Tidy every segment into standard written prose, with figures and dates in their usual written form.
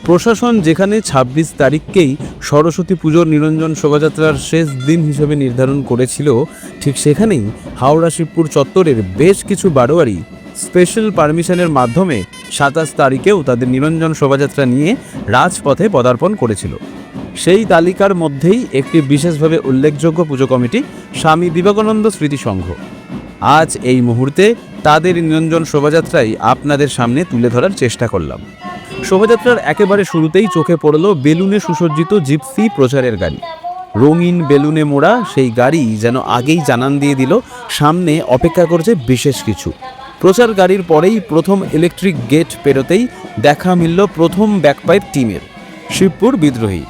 প্রশাসন যেখানে ২৬ তারিখকেই সরস্বতী পুজোর নিরঞ্জন শোভাযাত্রার শেষ দিন হিসেবে নির্ধারণ করেছিল, ঠিক সেখানেই হাওড়া শিবপুর চত্বরের বেশ কিছু বারোয়ারি স্পেশাল পারমিশনের মাধ্যমে ২৭ তারিখেও তাদের নিরঞ্জন শোভাযাত্রা নিয়ে রাজপথে পদার্পণ করেছিল। সেই তালিকার মধ্যেই একটি বিশেষভাবে উল্লেখযোগ্য পুজো কমিটি স্বামী বিবেকানন্দ স্মৃতি সংঘ। আজ এই মুহূর্তে তাদের নিরঞ্জন শোভাযাত্রাই আপনাদের সামনে তুলে ধরার চেষ্টা করলাম। শোভাযাত্রার একেবারে শুরুতেই চোখে পড়ল বেলুনে সুসজ্জিত জিপসি প্রচারের গাড়ি। রঙিন বেলুনে মোড়া সেই গাড়ি যেন আগেই জানান দিয়ে দিল সামনে অপেক্ষা করছে বিশেষ কিছু। প্রচার গাড়ির পরেই প্রথম ইলেকট্রিক গেট পেরোতেই দেখা মিলল প্রথম ব্যাকপাইপ টিমের, শিবপুর বিদ্রোহী।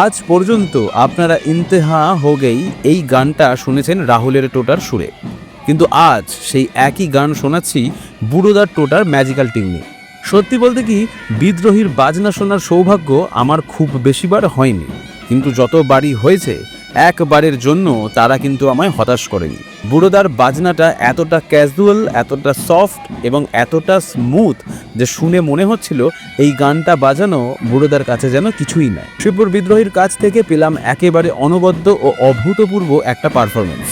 আজ পর্যন্ত আপনারা ইন্তেহা হো গেই এই গানটা শুনেছেন রাহুলের টোটার সুরে, কিন্তু আজ সেই একই গান শোনাচ্ছি বুড়োদার টোটার ম্যাজিক্যাল টিউনে। সত্যি বলতে কি, বিদ্রোহীর বাজনা শোনার সৌভাগ্য আমার খুব বেশিবার হয়নি, কিন্তু যতবারই হয়েছে একবারের জন্য তারা কিন্তু আমায় হতাশ করেনি। বুড়োদার বাজনাটা এতটা ক্যাজুয়াল, এতটা সফট এবং এতটা স্মুথ যে শুনে মনে হচ্ছিল এই গানটা বাজানো বুড়োদার কাছে যেন কিছুই নয়। শিবপুর বিদ্রোহীর কাছ থেকে পেলাম একেবারে অনবদ্য ও অভূতপূর্ব একটা পারফরমেন্স।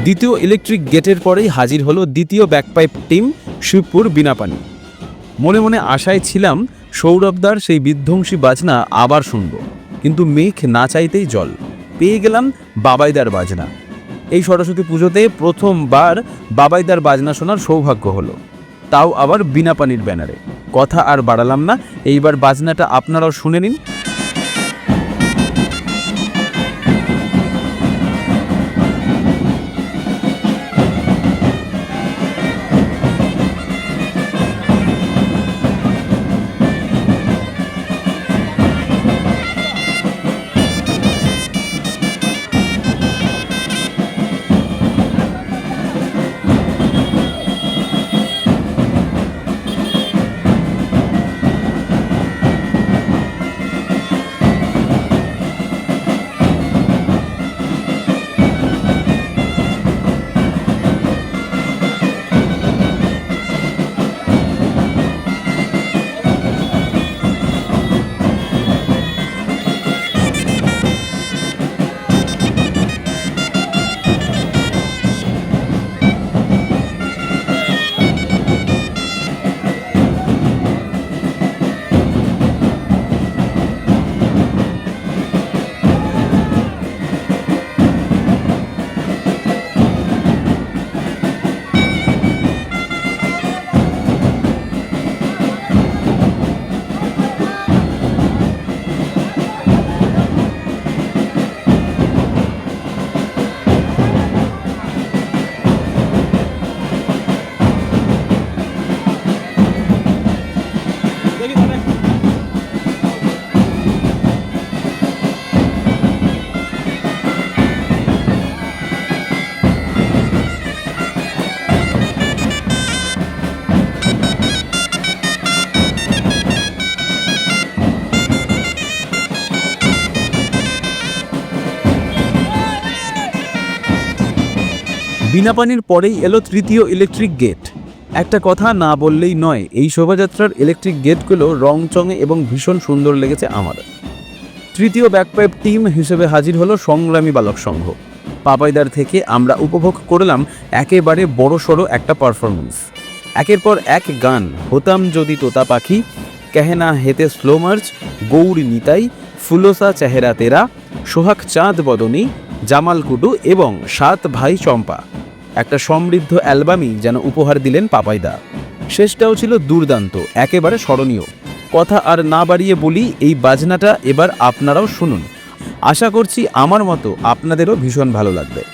দ্বিতীয় ইলেকট্রিক গেটের পরেই হাজির হলো দ্বিতীয় ব্যাকপাইপ টিম, শিবপুর বিনাপানি। মনে মনে আশায় ছিলাম সৌরভদার সেই বিধ্বংসী বাজনা আবার শুনব, কিন্তু মেঘ না চাইতেই জল। পেয়ে গেলাম বাবাইদার বাজনা। এই সরস্বতী পুজোতে প্রথমবার বাবাইদার বাজনা শোনার সৌভাগ্য হলো, তাও আবার বিনাপানির ব্যানারে। কথা আর বাড়ালাম না, এইবার বাজনাটা আপনারাও শুনে নিন। বিনা পানির পরেই এলো তৃতীয় ইলেকট্রিক গেট। একটা কথা না বললেই নয়, এই শোভাযাত্রার ইলেকট্রিক গেটগুলো রংচঙে এবং ভীষণ সুন্দর লেগেছে আমার। তৃতীয় ব্যাকপাইপ টিম হিসেবে হাজির হলো সংগ্রামী বালক সংঘ। পাপাইদার থেকে আমরা উপভোগ করলাম একেবারে বড়সড় একটা পারফরমেন্স। একের পর এক গান, হতাম যদি তোতা পাখি, কেহেনা হেতে স্লো মার্চ, গৌরী নিতাই, ফুলোসা চেহারা তেরা, সোহাগ চাঁদ বদনী, জামাল কুডু এবং সাত ভাই চম্পা। একটা সমৃদ্ধ অ্যালবামই যেন উপহার দিলেন পাপাইদা। শেষটাও ছিল দুর্দান্ত, একেবারে স্মরণীয়। কথা আর না বাড়িয়ে বলি, এই বাজনাটা এবার আপনারাও শুনুন। আশা করছি আমার মতো আপনাদেরও ভীষণ ভালো লাগবে।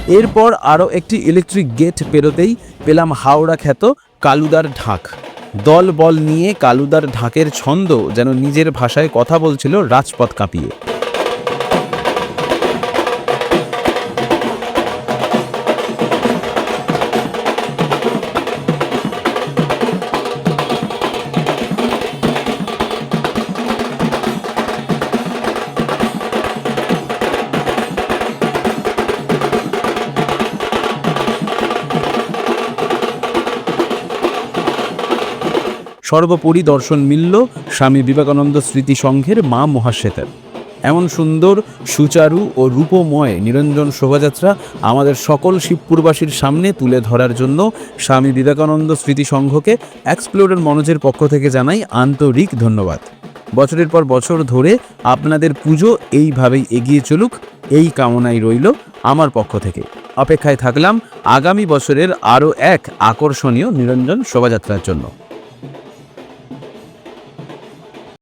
এরপর আরও একটি ইলেকট্রিক গেট পেরোতেই পেলাম হাওড়া খ্যাত কালুদার ঢাক। দল বল নিয়ে কালুদার ঢাকের ছন্দ যেন নিজের ভাষায় কথা বলছিল রাজপথ কাঁপিয়ে। সর্বোপরি দর্শন মিলল স্বামী বিবেকানন্দ স্মৃতি সংঘের মা মহাশ্বেতার। এমন সুন্দর, সুচারু ও রূপময় নিরঞ্জন শোভাযাত্রা আমাদের সকল শিবপুরবাসীর সামনে তুলে ধরার জন্য স্বামী বিবেকানন্দ স্মৃতি সংঘকে এক্সপ্লোরার মনোজের পক্ষ থেকে জানাই আন্তরিক ধন্যবাদ। বছরের পর বছর ধরে আপনাদের পুজো এইভাবেই এগিয়ে চলুক, এই কামনাই রইল আমার পক্ষ থেকে। অপেক্ষায় থাকলাম আগামী বছরের আরও এক আকর্ষণীয় নিরঞ্জন শোভাযাত্রার জন্য।